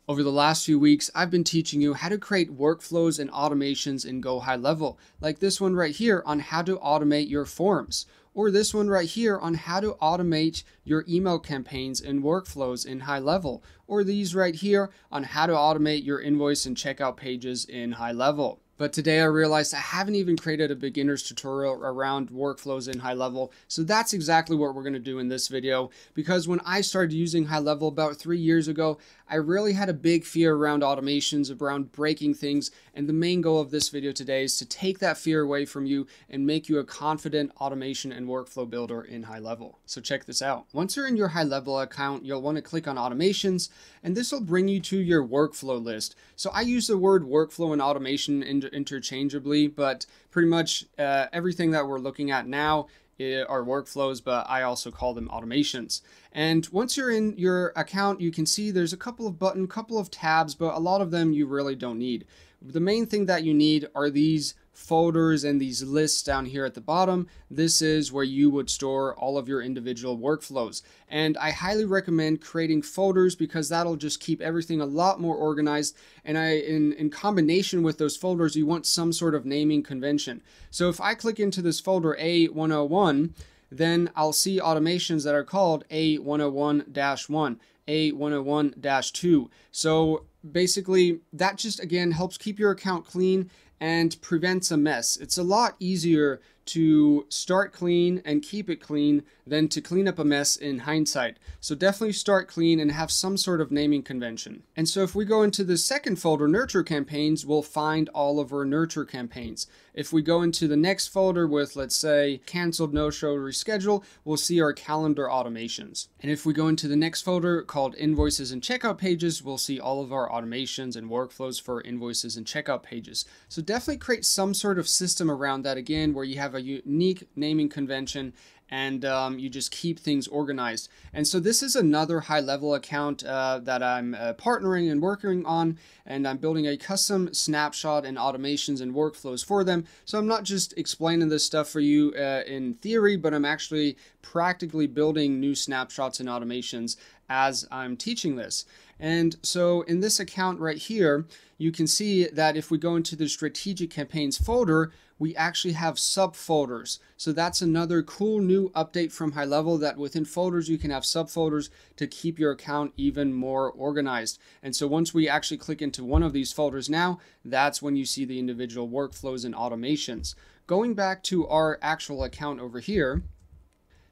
Over the last few weeks, I've been teaching you how to create workflows and automations in Go High Level, like this one right here on how to automate your forms, or this one right here on how to automate your email campaigns and workflows in High Level, or these right here on how to automate your invoice and checkout pages in High Level. But today I realized I haven't even created a beginner's tutorial around workflows in High Level. So that's exactly what we're going to do in this video. Because when I started using High Level about 3 years ago, I really had a big fear around automations, around breaking things. And the main goal of this video today is to take that fear away from you and make you a confident automation and workflow builder in High Level. So check this out. Once you're in your High Level account, you'll want to click on automations, and this will bring you to your workflow list. So I use the word workflow and automation interchangeably, but pretty much everything that we're looking at now are workflows, but I also call them automations. And once you're in your account, you can see there's a couple of buttons, couple of tabs, but a lot of them you really don't need. The main thing that you need are these folders and these lists down here at the bottom. This is where you would store all of your individual workflows. And I highly recommend creating folders because that'll just keep everything a lot more organized. And in combination with those folders, you want some sort of naming convention. So if I click into this folder A101, then I'll see automations that are called A101-1, A101-2. So basically that just again helps keep your account clean and prevents a mess. It's a lot easier to start clean and keep it clean than to clean up a mess in hindsight. So definitely start clean and have some sort of naming convention. And so if we go into the second folder, nurture campaigns, we'll find all of our nurture campaigns. If we go into the next folder with, let's say, canceled, no-show, reschedule, we'll see our calendar automations. And if we go into the next folder called invoices and checkout pages, we'll see all of our automations and workflows for invoices and checkout pages. So definitely create some sort of system around that again, where you have a unique naming convention and you just keep things organized. And so this is another High Level account that I'm partnering and working on, and I'm building a custom snapshot and automations and workflows for them. So I'm not just explaining this stuff for you in theory, but I'm actually practically building new snapshots and automations as I'm teaching this. And so in this account right here, you can see that if we go into the strategic campaigns folder, we actually have subfolders. So that's another cool new update from High Level, that within folders you can have subfolders to keep your account even more organized. And so once we actually click into one of these folders now, that's when you see the individual workflows and automations. Going back to our actual account over here,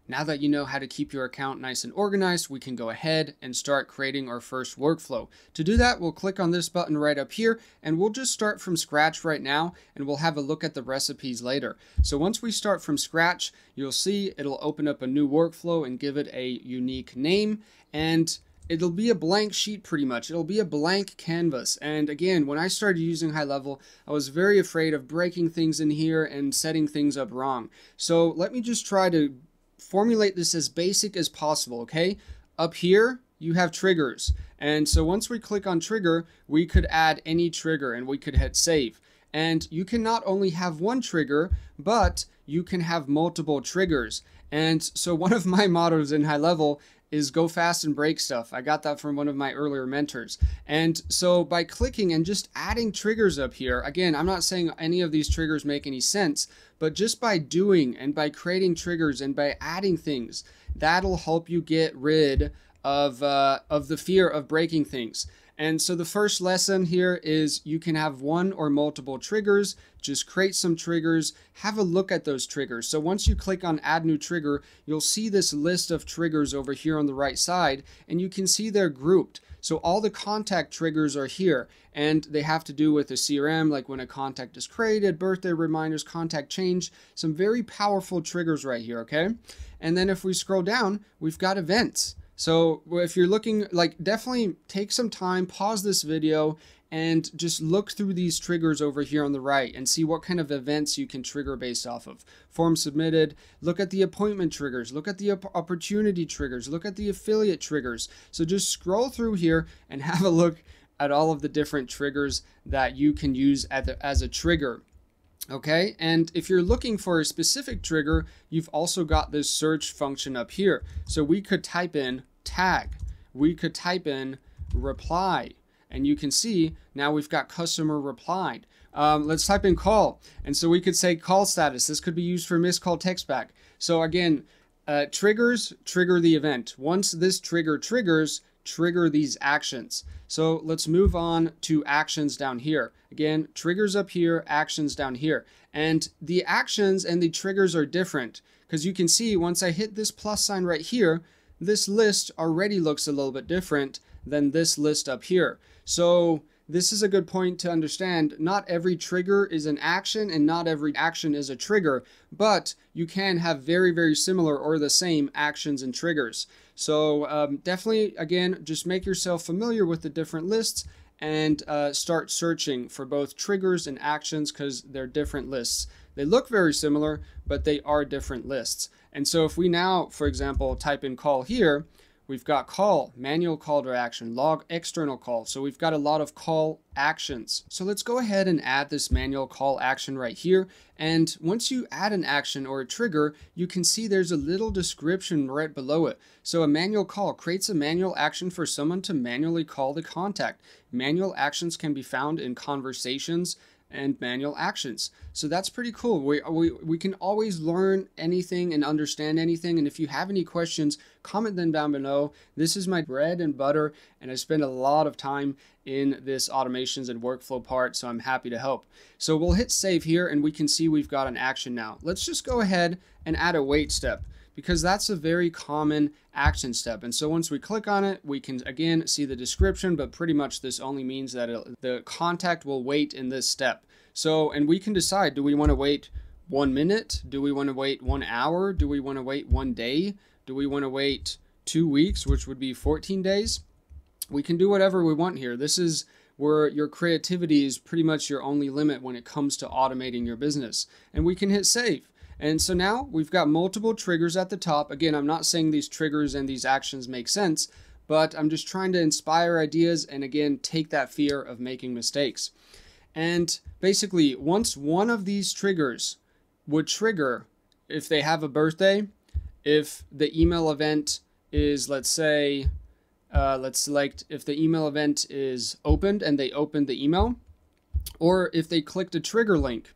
now that you know how to keep your account nice and organized, we can go ahead and start creating our first workflow. To do that, we'll click on this button right up here, and we'll just start from scratch right now, and we'll have a look at the recipes later. So once we start from scratch, you'll see it'll open up a new workflow and give it a unique name, and it'll be a blank sheet pretty much. It'll be a blank canvas. And again, when I started using High Level, I was very afraid of breaking things in here and setting things up wrong. So let me just try to formulate this as basic as possible, okay? Up here, you have triggers. And so once we click on trigger, we could add any trigger and we could hit save. And you can not only have one trigger, but you can have multiple triggers. And so one of my mottos in High Level is go fast and break stuff. I got that from one of my earlier mentors. And so by clicking and just adding triggers up here, again, I'm not saying any of these triggers make any sense, but just by doing and by creating triggers and by adding things, that'll help you get rid of the fear of breaking things. And so the first lesson here is you can have one or multiple triggers. Just create some triggers, have a look at those triggers. So once you click on add new trigger, you'll see this list of triggers over here on the right side, and you can see they're grouped. So all the contact triggers are here, and they have to do with the CRM, like when a contact is created, birthday reminders, contact change, some very powerful triggers right here, okay? And then if we scroll down, we've got events. So if you're looking, like, definitely take some time, pause this video, and just look through these triggers over here on the right and see what kind of events you can trigger based off of. Form submitted, look at the appointment triggers, look at the opportunity triggers, look at the affiliate triggers. So just scroll through here and have a look at all of the different triggers that you can use as a trigger. Okay, and if you're looking for a specific trigger, you've also got this search function up here. So we could type in tag, we could type in reply, And you can see now we've got customer replied. Let's type in call. And so we could say call status. This could be used for missed call text back. So again, triggers trigger the event. Once this trigger triggers, trigger these actions. So let's move on to actions down here. Again, triggers up here, actions down here. And the actions and the triggers are different because you can see once I hit this plus sign right here, this list already looks a little bit different than this list up here. So this is a good point to understand. Not every trigger is an action and not every action is a trigger, but you can have very, very similar or the same actions and triggers. So definitely, again, just make yourself familiar with the different lists and start searching for both triggers and actions because they're different lists. They look very similar, but they are different lists. And so if we now, for example, type in call here, we've got call, manual call to action, log external call. So we've got a lot of call actions. So let's go ahead and add this manual call action right here. And once you add an action or a trigger, you can see there's a little description right below it. So a manual call creates a manual action for someone to manually call the contact. Manual actions can be found in conversations and manual actions. So that's pretty cool. We can always learn anything and understand anything. And if you have any questions, comment them down below. This is my bread and butter, and I spend a lot of time in this automations and workflow part, so I'm happy to help. So we'll hit save here, and we can see we've got an action now. Let's just go ahead and add a wait step, because that's a very common action step. And so once we click on it, we can again see the description, but pretty much this only means that the contact will wait in this step. So, and we can decide, do we want to wait 1 minute? Do we want to wait 1 hour? Do we want to wait 1 day? Do we want to wait 2 weeks, which would be 14 days? We can do whatever we want here. This is where your creativity is pretty much your only limit when it comes to automating your business. And we can hit save. And so now we've got multiple triggers at the top. Again, I'm not saying these triggers and these actions make sense, but I'm just trying to inspire ideas and again, take that fear of making mistakes. And basically, once one of these triggers would trigger, if they have a birthday, if the email event is, let's say, let's select if the email event is opened and they opened the email, or if they clicked a trigger link,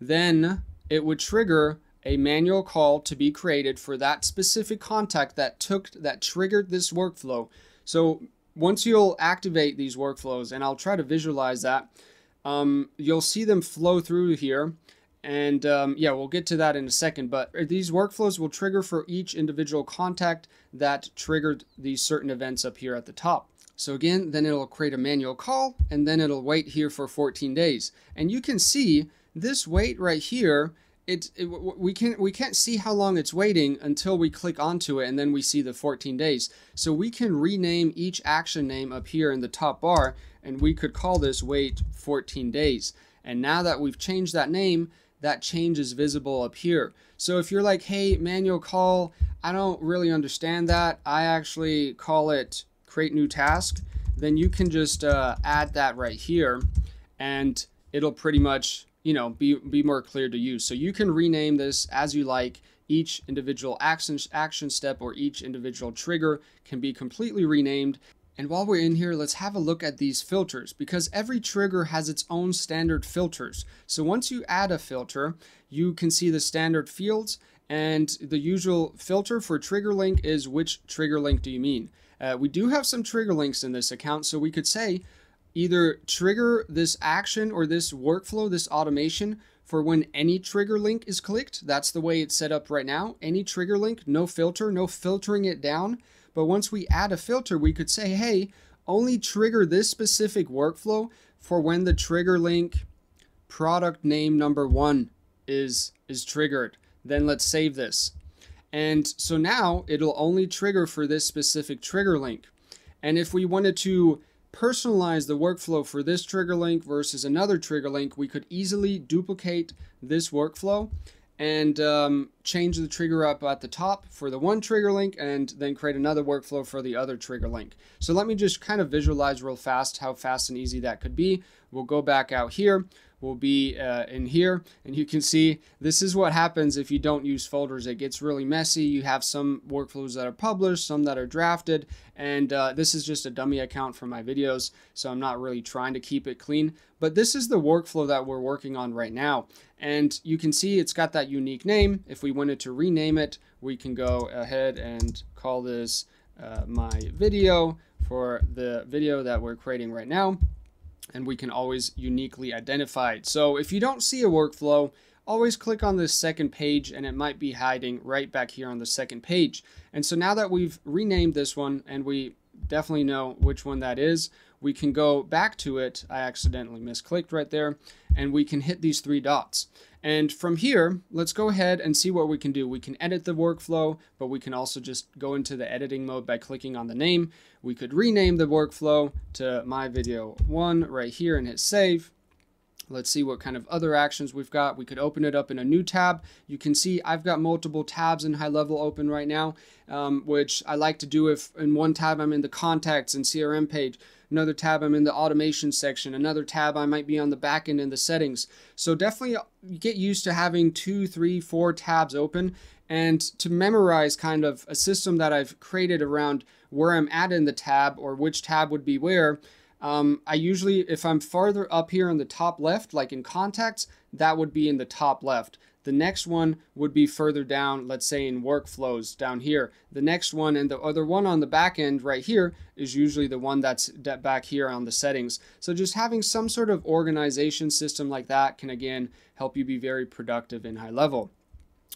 then it would trigger a manual call to be created for that specific contact that triggered this workflow. So once you'll activate these workflows, and I'll try to visualize that, you'll see them flow through here. And yeah, we'll get to that in a second, but these workflows will trigger for each individual contact that triggered these certain events up here at the top. So again, then it'll create a manual call, and then it'll wait here for 14 days. And you can see this wait right here, we can't see how long it's waiting until we click onto it, and then we see the 14 days. So we can rename each action name up here in the top bar, and we could call this wait 14 days. And now that we've changed that name, that change is visible up here. So if you're like, hey, manual call, I don't really understand that, I actually call it create new task, then you can just add that right here, and it'll pretty much, you know, be more clear to use. So you can rename this as you like. Each individual action step or each individual trigger can be completely renamed. And while we're in here, let's have a look at these filters, because every trigger has its own standard filters. So once you add a filter, you can see the standard fields, and the usual filter for trigger link is which trigger link do you mean? We do have some trigger links in this account, so we could say either trigger this action or this workflow, this automation, for when any trigger link is clicked. That's the way it's set up right now. Any trigger link, no filter, no filtering it down. But once we add a filter, we could say, hey, only trigger this specific workflow for when the trigger link product name number 1 is triggered. Then let's save this. And so now it'll only trigger for this specific trigger link. And if we wanted to personalize the workflow for this trigger link versus another trigger link, we could easily duplicate this workflow and change the trigger up at the top for the one trigger link and then create another workflow for the other trigger link. So let me just kind of visualize real fast how fast and easy that could be. We'll go back out here. We'll be in here, and you can see this is what happens if you don't use folders. It gets really messy. You have some workflows that are published, some that are drafted, and this is just a dummy account for my videos, so I'm not really trying to keep it clean. But this is the workflow that we're working on right now, and you can see it's got that unique name. If we wanted to rename it, we can go ahead and call this my video for the video that we're creating right now. And we can always uniquely identify it. So if you don't see a workflow, always click on this second page and it might be hiding right back here on the second page. And so now that we've renamed this one and we definitely know which one that is, we can go back to it. I accidentally misclicked right there, and we can hit these three dots. And from here, let's go ahead and see what we can do. We can edit the workflow, but we can also just go into the editing mode by clicking on the name. We could rename the workflow to my video 1 right here and hit save. Let's see what kind of other actions we've got. We could open it up in a new tab. You can see I've got multiple tabs in High Level open right now, which I like to do if in one tab I'm in the contacts and CRM page, another tab I'm in the automation section, another tab I might be on the back end in the settings. So definitely get used to having 2, 3, 4 tabs open, and to memorize kind of a system that I've created around where I'm at in the tab or which tab would be where. I usually, if I'm farther up here in the top left, like in contacts, that would be in the top left. The next one would be further down, let's say in workflows down here. The next one and the other one on the back end right here is usually the one that's back here on the settings. So just having some sort of organization system like that can again help you be very productive in High Level.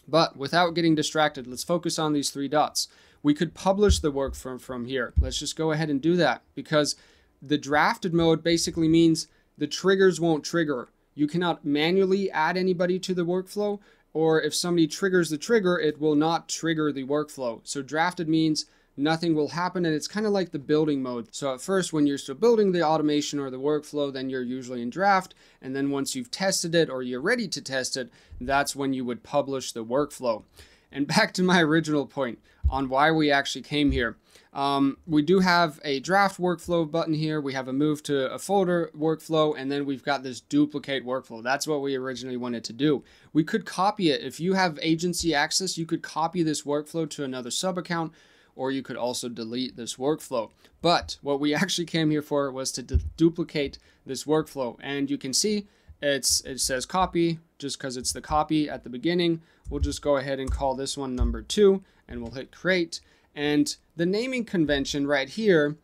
But without getting distracted, let's focus on these three dots. We could publish the work from here. Let's just go ahead and do that, because the drafted mode basically means the triggers won't trigger. You cannot manually add anybody to the workflow, or if somebody triggers the trigger, it will not trigger the workflow. So drafted means nothing will happen, and it's kind of like the building mode. So at first, when you're still building the automation or the workflow, then you're usually in draft, and then once you've tested it or you're ready to test it, that's when you would publish the workflow. And back to my original point on why we actually came here. We do have a draft workflow button here. We have a move to a folder workflow, and then we've got this duplicate workflow. That's what we originally wanted to do. We could copy it. If you have agency access, you could copy this workflow to another sub account, or you could also delete this workflow. But what we actually came here for was to duplicate this workflow. And you can see it says copy just because it's the copy at the beginning. We'll just go ahead and call this one number 2, and we'll hit create. And the naming convention right here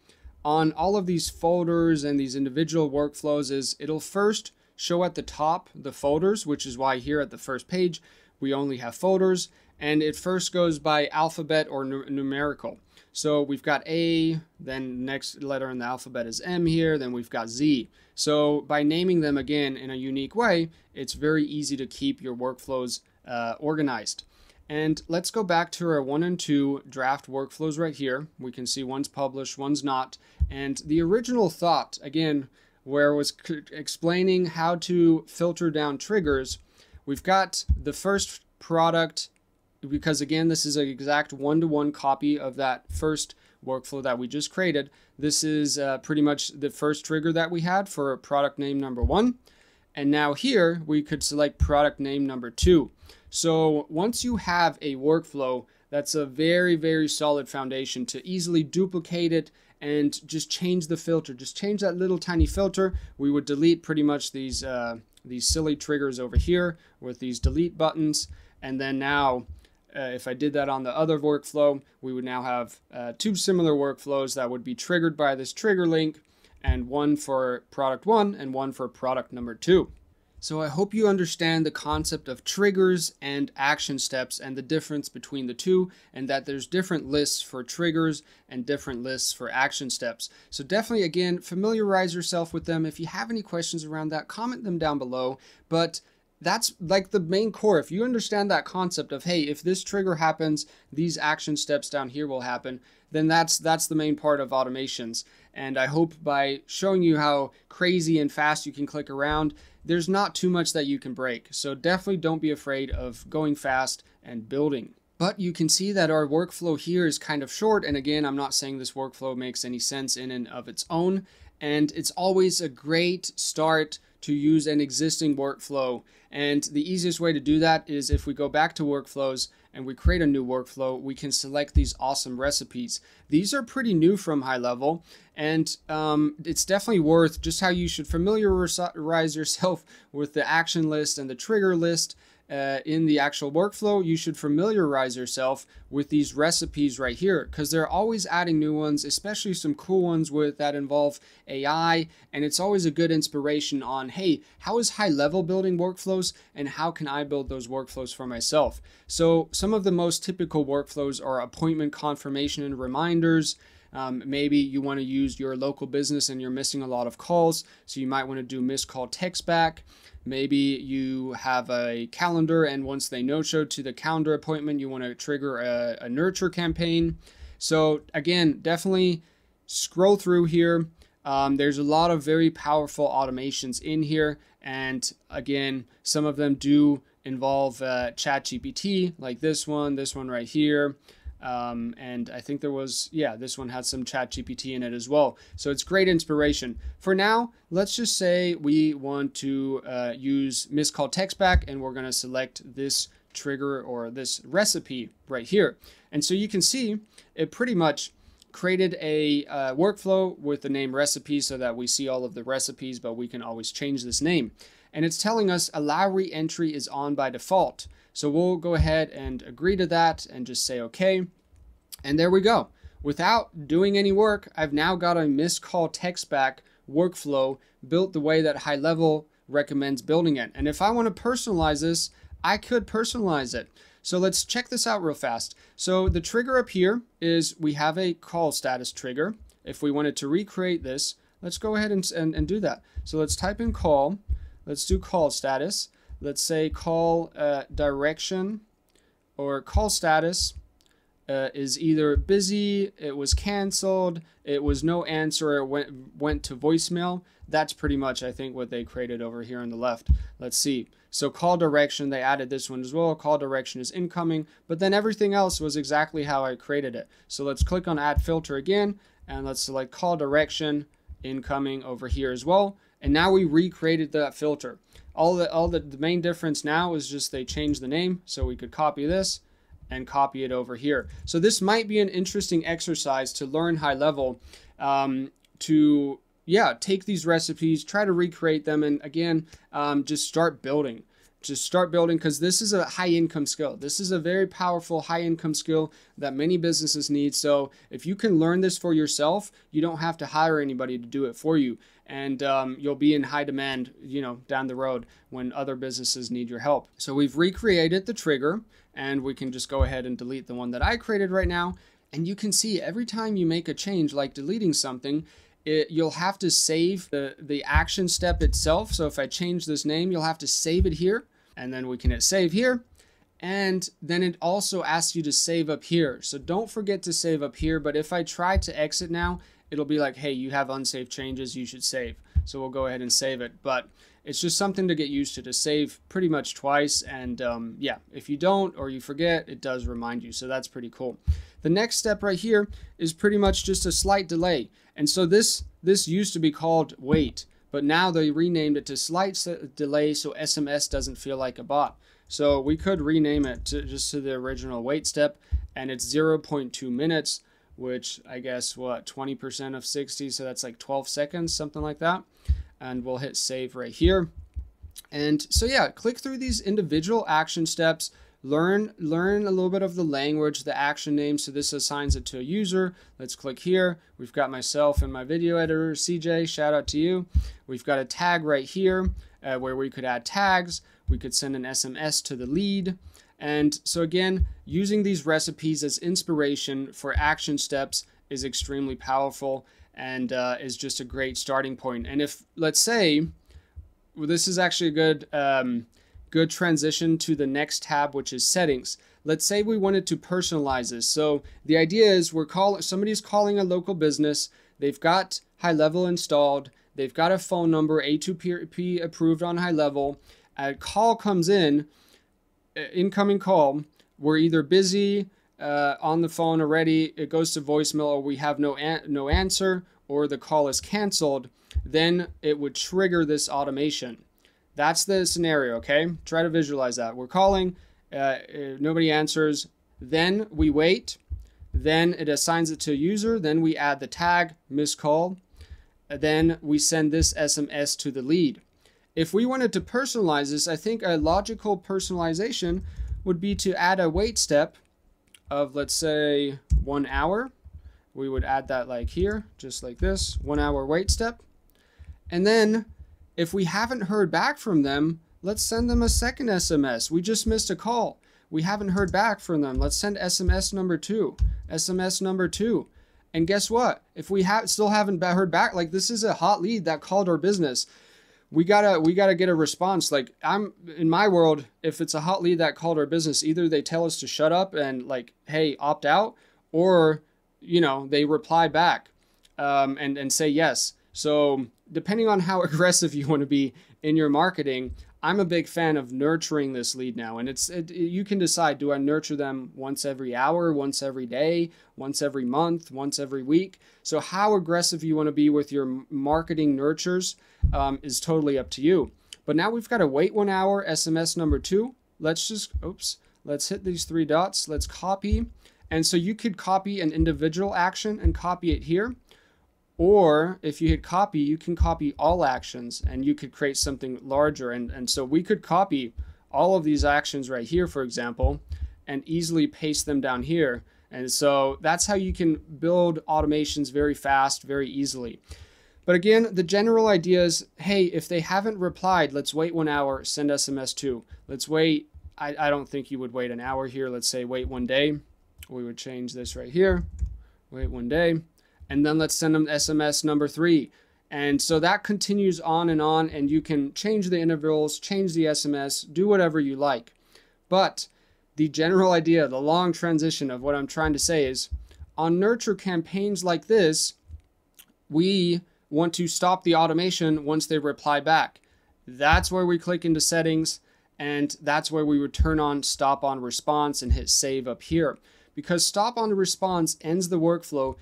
on all of these folders and these individual workflows is it'll first show at the top the folders, which is why here at the first page we only have folders, and it first goes by alphabet or numerical. So we've got A, then next letter in the alphabet is M here, then we've got Z. So by naming them again in a unique way, it's very easy to keep your workflows organized. And let's go back to our 1 and 2 draft workflows right here. We can see one's published, one's not. And the original thought, again, where I was explaining how to filter down triggers, we've got the first product, because again, this is an exact one-to-one copy of that first workflow that we just created. This is pretty much the first trigger that we had for product name number 1. And now here we could select product name number 2. So once you have a workflow, that's a very, very solid foundation to easily duplicate it and just change the filter. Just change that little tiny filter. We would delete pretty much these silly triggers over here with these delete buttons. And then now, if I did that on the other workflow, we would now have 2 similar workflows that would be triggered by this trigger link, and one for product 1 and one for product number 2. So I hope you understand the concept of triggers and action steps and the difference between the two, and that there's different lists for triggers and different lists for action steps. So definitely, again, familiarize yourself with them. If you have any questions around that, comment them down below. But that's like the main core. If you understand that concept of, hey, if this trigger happens, these action steps down here will happen, then that's the main part of automations. And I hope by showing you how crazy and fast you can click around, there's not too much that you can break. So definitely don't be afraid of going fast and building. But you can see that our workflow here is kind of short. And again, I'm not saying this workflow makes any sense in and of its own. And it's always a great start to use an existing workflow. And the easiest way to do that is if we go back to workflows and we create a new workflow, we can select these awesome recipes. These are pretty new from High Level, and it's definitely worth just how you should familiarize yourself with the action list and the trigger list. In the actual workflow, you should familiarize yourself with these recipes right here, because they're always adding new ones, especially some cool ones that involve AI. And it's always a good inspiration on, hey, how is High Level building workflows and how can I build those workflows for myself? So some of the most typical workflows are appointment confirmation and reminders. Maybe you want to use your local business and you're missing a lot of calls, so you might want to do missed call text back. Maybe you have a calendar and once they no-show to the calendar appointment, you want to trigger a nurture campaign. So again, definitely scroll through here. There's a lot of very powerful automations in here. And again, some of them do involve ChatGPT, like this one right here. And I think there was, this one had some ChatGPT in it as well. So it's great inspiration. For now, let's just say we want to use missed call text back, and we're going to select this trigger or this recipe right here. And so you can see it pretty much created a workflow with the name recipe so that we see all of the recipes, but we can always change this name. And it's telling us allow re-entry is on by default. So we'll go ahead and agree to that and just say okay. And there we go. Without doing any work, I've now got a missed call text back workflow built the way that High Level recommends building it. And if I want to personalize this, I could personalize it. So let's check this out real fast. So the trigger up here is we have a call status trigger. If we wanted to recreate this, let's go ahead and do that. So let's type in call. Let's do call status. Let's say call direction or call status is either busy, it was canceled, it was no answer, it went to voicemail. That's pretty much, I think, what they created over here on the left. Let's see. So call direction, they added this one as well. Call direction is incoming, but then everything else was exactly how I created it. So let's click on add filter again, and let's select call direction incoming over here as well. And now we recreated that filter. All the main difference now is just they changed the name, so we could copy this and copy it over here. So this might be an interesting exercise to learn High Level, to take these recipes, try to recreate them, and again, just start building. Just start building, because this is a high income skill. This is a very powerful high income skill that many businesses need. So if you can learn this for yourself, you don't have to hire anybody to do it for you. And you'll be in high demand, down the road when other businesses need your help. So we've recreated the trigger, and we can just go ahead and delete the one that I created right now. And you can see every time you make a change, like deleting something, you'll have to save the action step itself. So if I change this name, you'll have to save it here, and then we can hit save here. And then it also asks you to save up here. So don't forget to save up here. But if I try to exit now, it'll be like, hey, you have unsaved changes, you should save. So we'll go ahead and save it. But it's just something to get used to save pretty much twice. And if you don't or you forget, it does remind you. So that's pretty cool. The next step right here is pretty much just a slight delay. And so this used to be called wait, but now they renamed it to slight delay so SMS doesn't feel like a bot. So we could rename it just to the original wait step, and it's 0.2 minutes, which I guess 20% of 60, so that's like 12 seconds, something like that. And we'll hit save right here. And so click through these individual action steps. Learn a little bit of the language, the action name. So this assigns it to a user. Let's click here. We've got myself and my video editor, CJ. Shout out to you. We've got a tag right here where we could add tags. We could send an SMS to the lead. And so again, using these recipes as inspiration for action steps is extremely powerful and is just a great starting point. And if, let's say, this is actually a good transition to the next tab, which is settings. Let's say we wanted to personalize this. So the idea is somebody's calling a local business. They've got high level installed. They've got a phone number, A2P approved on high level. A call comes in, incoming call. We're either busy on the phone already, it goes to voicemail, or we have no answer, or the call is canceled. Then it would trigger this automation. That's the scenario, okay? Try to visualize that. We're calling, nobody answers. Then we wait. Then it assigns it to a user. Then we add the tag, missed call. Then we send this SMS to the lead. If we wanted to personalize this, I think a logical personalization would be to add a wait step of, let's say, 1 hour. We would add that like here, just like this, 1 hour wait step. And then if we haven't heard back from them, let's send them a second SMS. We just missed a call. We haven't heard back from them. Let's send SMS number 2. SMS number 2. And guess what? If we still haven't heard back, like this is a hot lead that called our business. We gotta get a response. Like I'm in my world, if it's a hot lead that called our business, either they tell us to shut up and like, hey, opt out, or you know, they reply back and say yes. So depending on how aggressive you want to be in your marketing, I'm a big fan of nurturing this lead now. And you can decide, do I nurture them once every hour, once every day, once every month, once every week? So how aggressive you want to be with your marketing nurtures is totally up to you. But now we've got to wait 1 hour, SMS number 2. Let's hit these 3 dots. Let's copy. And so you could copy an individual action and copy it here. Or if you hit copy, you can copy all actions and you could create something larger. And so we could copy all of these actions right here, for example, and easily paste them down here. And so that's how you can build automations very fast, very easily. But again, the general idea is, hey, if they haven't replied, let's wait 1 hour, send SMS 2. Let's wait. I don't think you would wait an hour here. Let's say wait 1 day. We would change this right here. Wait 1 day. And then let's send them SMS number 3. And so that continues on, and you can change the intervals, change the SMS, do whatever you like. But the general idea, the long transition of what I'm trying to say is, on nurture campaigns like this, we want to stop the automation once they reply back. That's where we click into settings, and that's where we would turn on stop on response and hit save up here. Because stop on response ends the workflow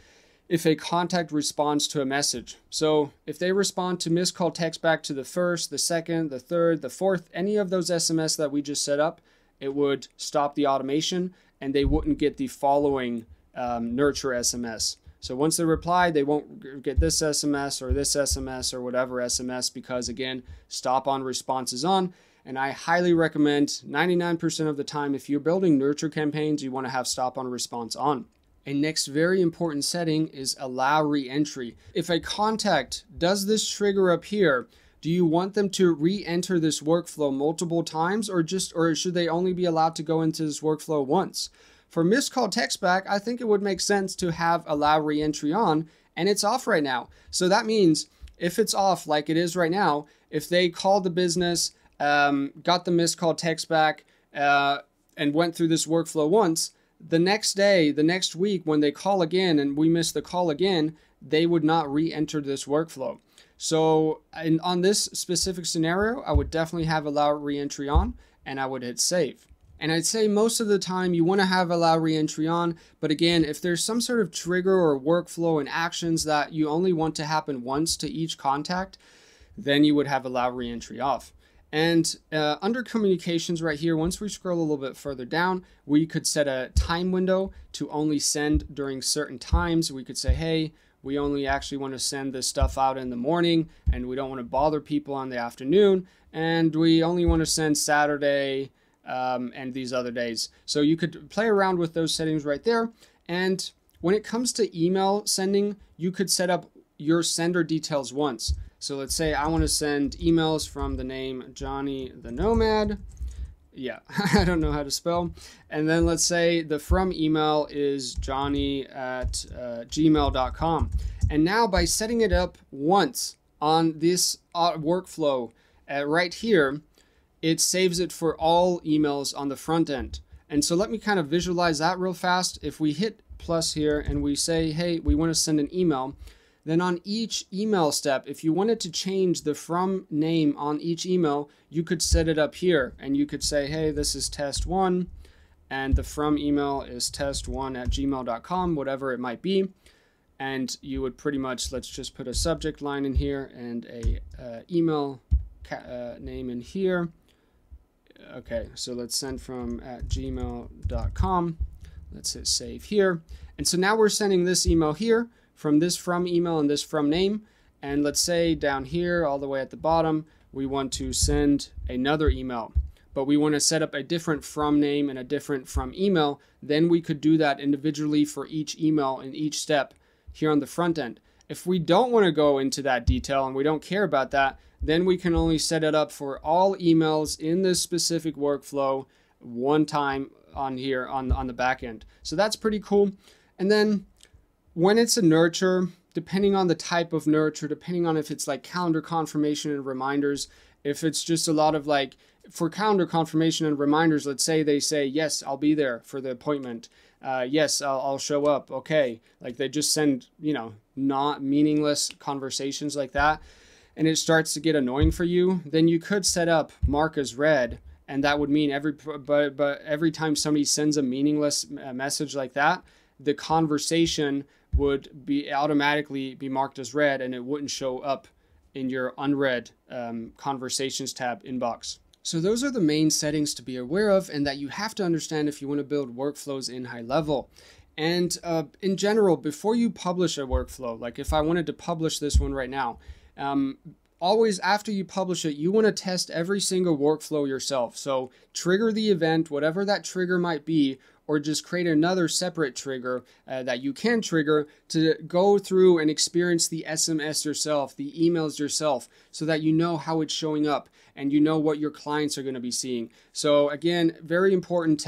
if a contact responds to a message. So if they respond to missed call text back to the first, the second, the third, the fourth, any of those SMS that we just set up, it would stop the automation and they wouldn't get the following nurture SMS. So once they reply, they won't get this SMS or whatever SMS, because again, stop on response is on. And I highly recommend 99% of the time, if you're building nurture campaigns, you want to have stop on response on. A next very important setting is allow re-entry. If a contact does this trigger up here, do you want them to re-enter this workflow multiple times, or should they only be allowed to go into this workflow once? For missed call text back, I think it would make sense to have allow re-entry on, and it's off right now. So that means if it's off like it is right now, if they called the business, got the missed call text back, and went through this workflow once, the next day, the next week, when they call again and we miss the call again, they would not re-enter this workflow. So on this specific scenario, I would definitely have allow re-entry on, and I would hit save. And I'd say most of the time you want to have allow re-entry on, but again, if there's some sort of trigger or workflow and actions that you only want to happen once to each contact, then you would have allow re-entry off. And under communications right here, once we scroll a little bit further down, we could set a time window to only send during certain times. We could say, hey, we only actually want to send this stuff out in the morning, and we don't want to bother people on the afternoon, and we only want to send Saturday and these other days. So you could play around with those settings right there. And when it comes to email sending, you could set up your sender details once. So let's say I want to send emails from the name Johnny the Nomad. Yeah, I don't know how to spell. And then let's say the from email is johnny@gmail.com. And now by setting it up once on this workflow right here, it saves it for all emails on the front end. And so let me kind of visualize that real fast. If we hit plus here and we say, hey, we want to send an email, then on each email step, if you wanted to change the from name on each email, you could set it up here and you could say, hey, this is test1 and the from email is test1@gmail.com, whatever it might be. And you would pretty much, let's just put a subject line in here and a email name in here. Okay, so let's send from @gmail.com. Let's hit save here. And so now we're sending this email here from this from email and this from name. And let's say down here, all the way at the bottom, we want to send another email, but we want to set up a different from name and a different from email. Then we could do that individually for each email in each step here on the front end. If we don't want to go into that detail and we don't care about that, then we can only set it up for all emails in this specific workflow one time on here on the back end. So that's pretty cool. And then when it's a nurture, depending on the type of nurture, depending on if it's like calendar confirmation and reminders, if it's just a lot of like, for calendar confirmation and reminders, let's say they say, yes, I'll be there for the appointment. Yes, I'll show up. Okay. Like they just send, you know, not meaningless conversations like that. And it starts to get annoying for you. Then you could set up mark as read. And that would mean every time somebody sends a meaningless message like that, the conversation would be automatically be marked as read and it wouldn't show up in your unread conversations tab inbox. So those are the main settings to be aware of and that you have to understand if you want to build workflows in high level. And in general, before you publish a workflow, like if I wanted to publish this one right now, always after you publish it, you want to test every single workflow yourself. So trigger the event, whatever that trigger might be, or just create another separate trigger that you can trigger to go through and experience the SMS yourself, the emails yourself, so that you know how it's showing up and you know what your clients are going to be seeing. So again, very important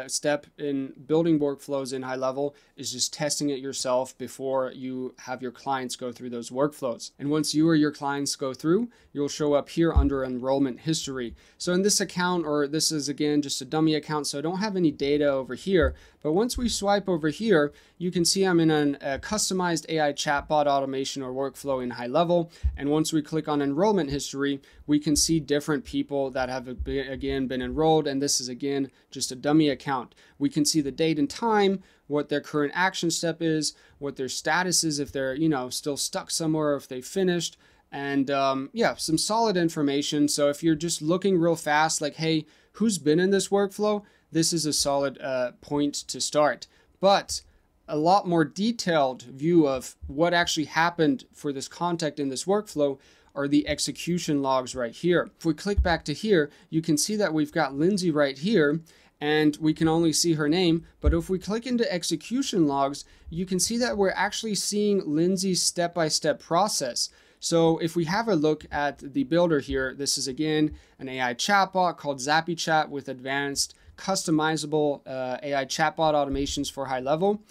step in building workflows in high level is just testing it yourself before you have your clients go through those workflows. And once you or your clients go through, you'll show up here under enrollment history. So in this account, or this is again just a dummy account, so I don't have any data over here, but once we swipe over here, you can see I'm in a customized AI chatbot automation or workflow in high level. And once we click on enrollment history, we can see different people that have again been enrolled. And this is again just a dummy account. We can see the date and time, what their current action step is, what their status is, if they're, you know, still stuck somewhere, if they finished. And yeah, some solid information. So if you're just looking real fast, like, hey, who's been in this workflow? This is a solid point to start. But a lot more detailed view of what actually happened for this contact in this workflow are the execution logs right here. If we click back to here, you can see that we've got Lindsay right here, and we can only see her name. But if we click into execution logs, you can see that we're actually seeing Lindsay's step-by-step process. So if we have a look at the builder here, this is again an AI chatbot called ZappyChat with advanced customizable AI chatbot automations for high level.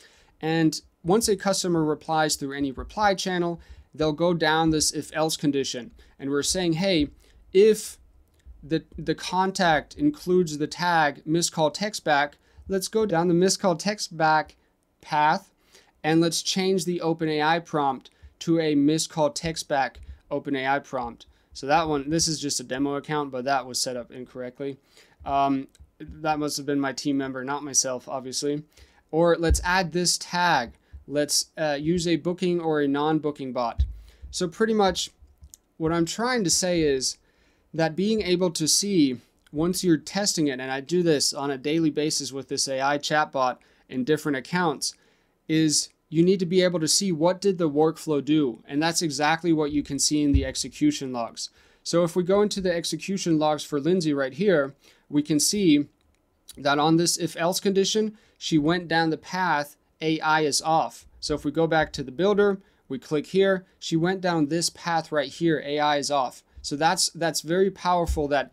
And once a customer replies through any reply channel, they'll go down this if else condition. And we're saying, hey, if the contact includes the tag missed call text back, let's go down the missed call text back path and let's change the OpenAI prompt to a missed call text back OpenAI prompt. So that one, this is just a demo account, but that was set up incorrectly. That must have been my team member, not myself, obviously. Or let's add this tag. Let's use a booking or a non-booking bot. So pretty much what I'm trying to say is that being able to see once you're testing it, and I do this on a daily basis with this AI chatbot in different accounts, is you need to be able to see what did the workflow do. And that's exactly what you can see in the execution logs. So if we go into the execution logs for Lindsay right here, we can see that on this if else condition, she went down the path AI is off. So if we go back to the builder, we click here, she went down this path right here, AI is off. So that's very powerful, that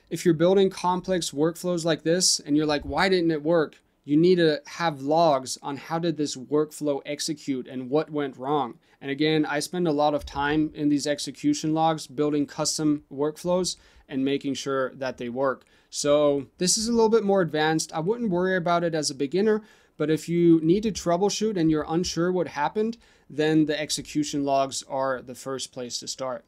if you're building complex workflows like this and you're like, why didn't it work? You need to have logs on how did this workflow execute and what went wrong. And again, I spend a lot of time in these execution logs building custom workflows and making sure that they work. So this is a little bit more advanced. I wouldn't worry about it as a beginner, but if you need to troubleshoot and you're unsure what happened, then the execution logs are the first place to start.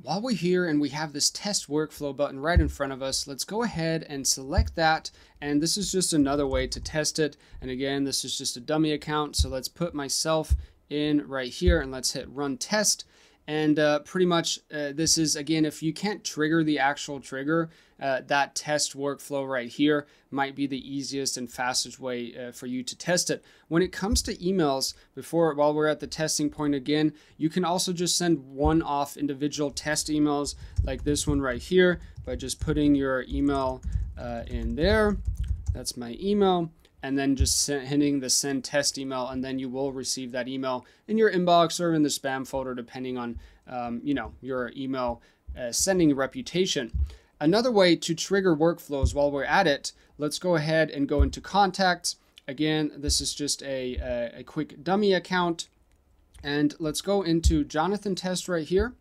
While we're here and we have this test workflow button right in front of us, let's go ahead and select that. And this is just another way to test it. And again, this is just a dummy account. So let's put myself in right here and let's hit run test. And pretty much this is, again, if you can't trigger the actual trigger, that test workflow right here might be the easiest and fastest way for you to test it. When it comes to emails, while we're at the testing point again, you can also just send one-off individual test emails like this one right here by just putting your email in there. That's my email. And then just hitting the send test email, and then you will receive that email in your inbox or in the spam folder, depending on your email sending reputation. Another way to trigger workflows while we're at it, let's go ahead and go into contacts. Again, this is just a quick dummy account, and let's go into Jonathan Test right here.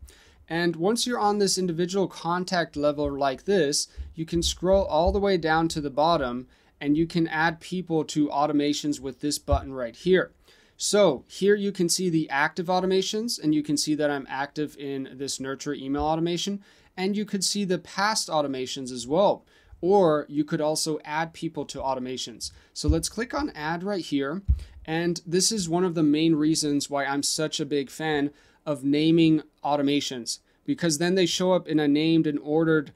And once you're on this individual contact level like this, you can scroll all the way down to the bottom, and you can add people to automations with this button right here. So here you can see the active automations, and you can see that I'm active in this nurture email automation, and you could see the past automations as well. Or you could also add people to automations. So let's click on add right here. And this is one of the main reasons why I'm such a big fan of naming automations, because then they show up in a named and ordered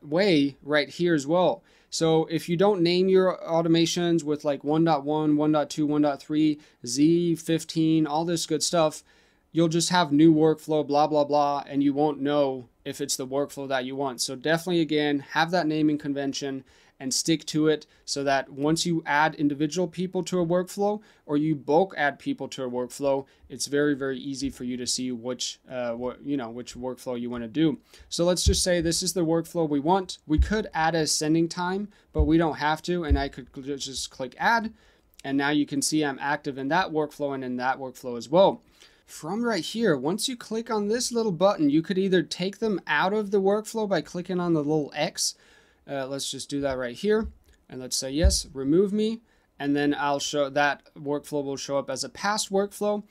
way right here as well. So if you don't name your automations with like 1.1, 1.2, 1.3, Z15, all this good stuff, you'll just have new workflow, blah, blah, blah, and you won't know if it's the workflow that you want. So definitely, again, have that naming convention and stick to it so that once you add individual people to a workflow or you bulk add people to a workflow, it's very, very easy for you to see which workflow you want to do. So let's just say this is the workflow we want. We could add a sending time, but we don't have to, and I could just click add, and now you can see I'm active in that workflow and in that workflow as well. From right here, once you click on this little button, you could either take them out of the workflow by clicking on the little X. Let's just do that right here. And let's say, yes, remove me. And then I'll show that workflow will show up as a past workflow.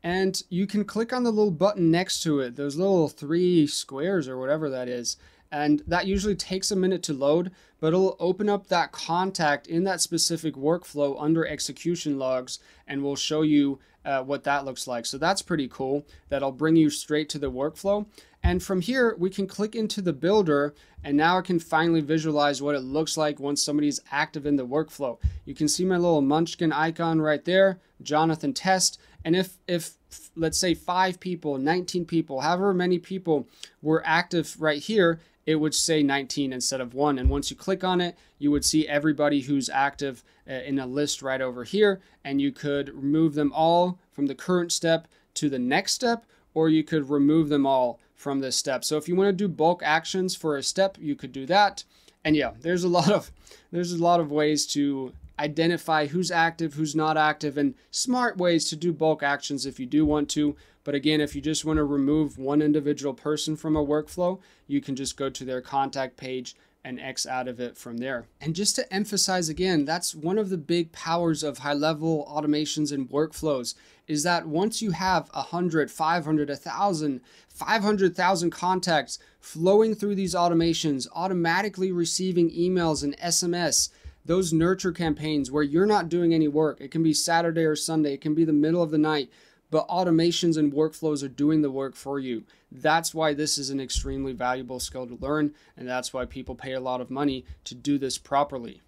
And you can click on the little button next to it, those little 3 squares or whatever that is. And that usually takes a minute to load, but it'll open up that contact in that specific workflow under execution logs, and will show you what that looks like. So that's pretty cool. That'll bring you straight to the workflow. And from here, we can click into the builder, and now I can finally visualize what it looks like once somebody's active in the workflow. You can see my little munchkin icon right there, Jonathan Test. And if let's say 5 people, 19 people, however many people were active right here, it would say 19 instead of 1. And once you click on it, you would see everybody who's active in a list right over here. And you could remove them all from the current step to the next step, or you could remove them all from this step. So if you want to do bulk actions for a step, you could do that. And yeah, there's a lot of ways to identify who's active, who's not active, and smart ways to do bulk actions if you do want to. But again, if you just want to remove one individual person from a workflow, you can just go to their contact page and X out of it from there. And just to emphasize again, that's one of the big powers of high-level automations and workflows, is that once you have 100, 500, 1,000, 500,000 contacts flowing through these automations, automatically receiving emails and SMS, those nurture campaigns where you're not doing any work, it can be Saturday or Sunday, it can be the middle of the night, but automations and workflows are doing the work for you. That's why this is an extremely valuable skill to learn, and that's why people pay a lot of money to do this properly.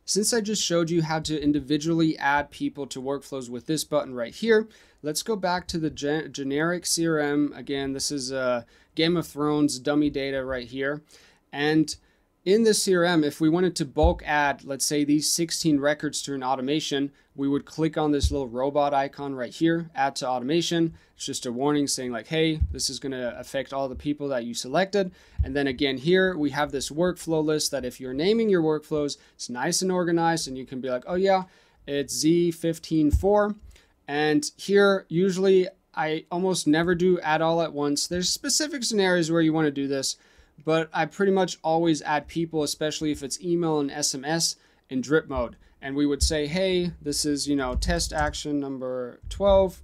Since I just showed you how to individually add people to workflows with this button right here, let's go back to the generic CRM. Again, this is Game of Thrones dummy data right here. And in this CRM, if we wanted to bulk add, let's say these 16 records to an automation, we would click on this little robot icon right here, add to automation. It's just a warning saying like, hey, this is going to affect all the people that you selected. And then again, here we have this workflow list that if you're naming your workflows, it's nice and organized, and you can be like, oh yeah, it's Z15.4. And here, usually I almost never do add all at once. There's specific scenarios where you want to do this, but I pretty much always add people, especially if it's email and SMS in drip mode. And we would say, hey, this is, test action number 12.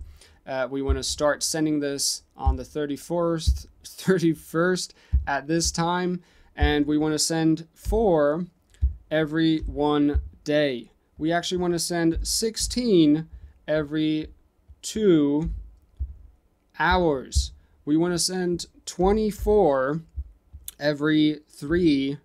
We want to start sending this on the 31st at this time, and we want to send 4 every 1 day. We actually want to send 16 every 2 hours. We want to send 24 every 3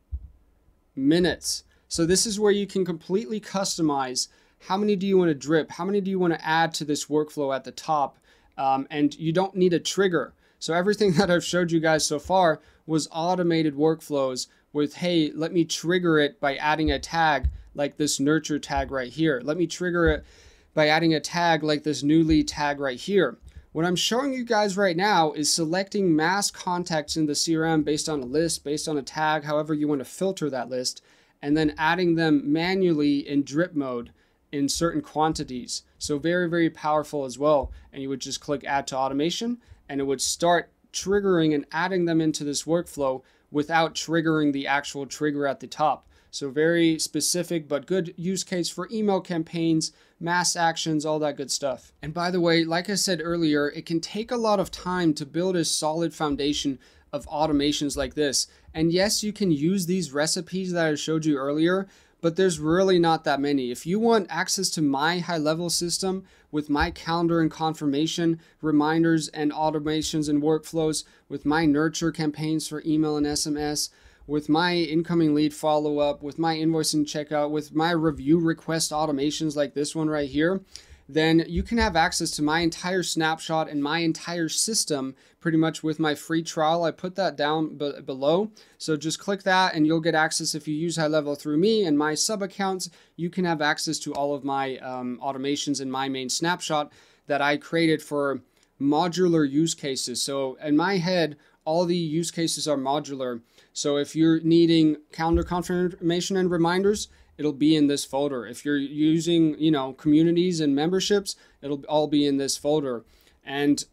minutes. So this is where you can completely customize how many do you want to drip, how many do you want to add to this workflow at the top, and you don't need a trigger. So everything that I've showed you guys so far was automated workflows with, hey, let me trigger it by adding a tag like this nurture tag right here. Let me trigger it by adding a tag like this new lead tag right here. What I'm showing you guys right now is selecting mass contacts in the CRM based on a list, based on a tag, however you want to filter that list, and then adding them manually in drip mode in certain quantities. So very, very powerful as well. And you would just click add to automation, and it would start triggering and adding them into this workflow without triggering the actual trigger at the top. So very specific, but good use case for email campaigns, mass actions, all that good stuff. And by the way, like I said earlier, it can take a lot of time to build a solid foundation of automations like this. And yes, you can use these recipes that I showed you earlier, but there's really not that many. If you want access to my high-level system with my calendar and confirmation, reminders and automations and workflows, with my nurture campaigns for email and SMS, with my incoming lead follow-up, with my invoicing checkout, with my review request automations like this one right here, then you can have access to my entire snapshot and my entire system pretty much with my free trial. I put that down below. So just click that and you'll get access. If you use High Level through me and my sub accounts, you can have access to all of my automations in my main snapshot that I created for modular use cases. So in my head, all the use cases are modular. So if you're needing calendar confirmation and reminders, it'll be in this folder. If you're using, communities and memberships, it'll all be in this folder. And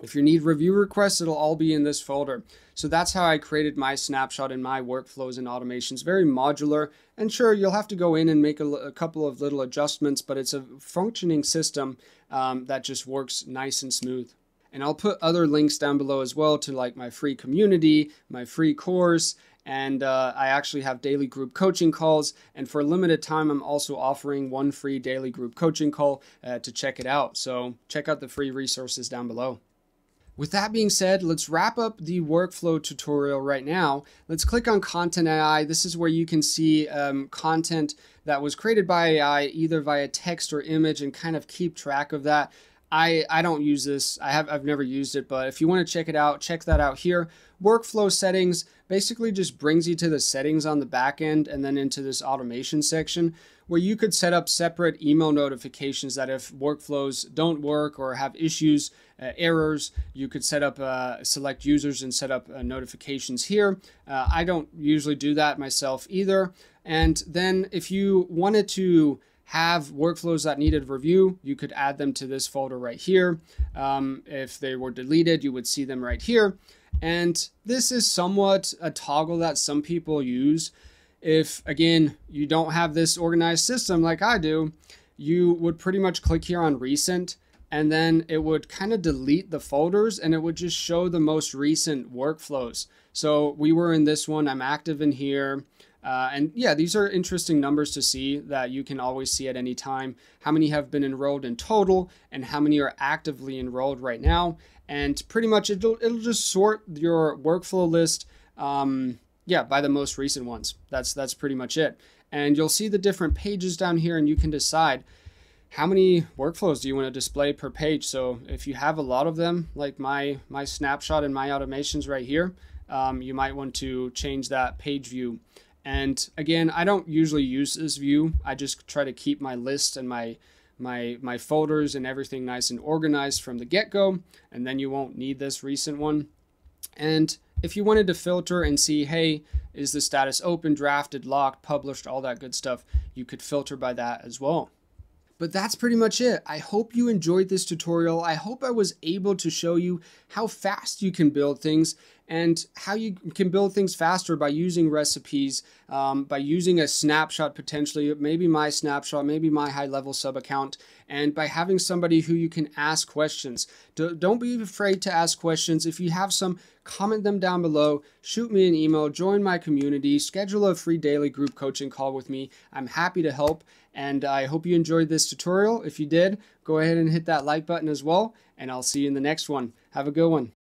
if you need review requests, it'll all be in this folder. So that's how I created my snapshot and my workflows and automations. Very modular. And sure, you'll have to go in and make a couple of little adjustments, but it's a functioning system that just works nice and smooth. And I'll put other links down below as well to like my free community, my free course, and I actually have daily group coaching calls. And for a limited time, I'm also offering one free daily group coaching call to check it out. So check out the free resources down below. With that being said, let's wrap up the workflow tutorial right now. Let's click on Content AI. This is where you can see content that was created by AI, either via text or image, and kind of keep track of that. I don't use this. I've never used it, but if you want to check it out, check that out here. Workflow settings basically just brings you to the settings on the back end and then into this automation section where you could set up separate email notifications that if workflows don't work or have issues, errors, you could set up select users and set up notifications here. I don't usually do that myself either. And then if you wanted to have workflows that needed review, you could add them to this folder right here. If they were deleted, you would see them right here. And this is somewhat a toggle that some people use. If, again, you don't have this organized system like I do, you would pretty much click here on recent, and then it would kind of delete the folders and it would just show the most recent workflows. So we were in this one, I'm active in here. And yeah, these are interesting numbers to see that you can always see at any time. How many have been enrolled in total and how many are actively enrolled right now. And pretty much it'll just sort your workflow list by the most recent ones. That's pretty much it. And you'll see the different pages down here and you can decide how many workflows do you want to display per page. So if you have a lot of them, like my snapshot and my automations right here, you might want to change that page view. And again, I don't usually use this view. I just try to keep my list and my folders and everything nice and organized from the get-go, and then you won't need this recent one. And if you wanted to filter and see, hey, is the status open, drafted, locked, published, all that good stuff, you could filter by that as well. But that's pretty much it. I hope you enjoyed this tutorial. I hope I was able to show you how fast you can build things and how you can build things faster by using recipes, by using a snapshot potentially, maybe my snapshot, maybe my high level sub account, and by having somebody who you can ask questions. Don't be afraid to ask questions. If you have some, comment them down below, shoot me an email, join my community, schedule a free daily group coaching call with me. I'm happy to help, and I hope you enjoyed this tutorial. If you did, go ahead and hit that like button as well, and I'll see you in the next one. Have a good one.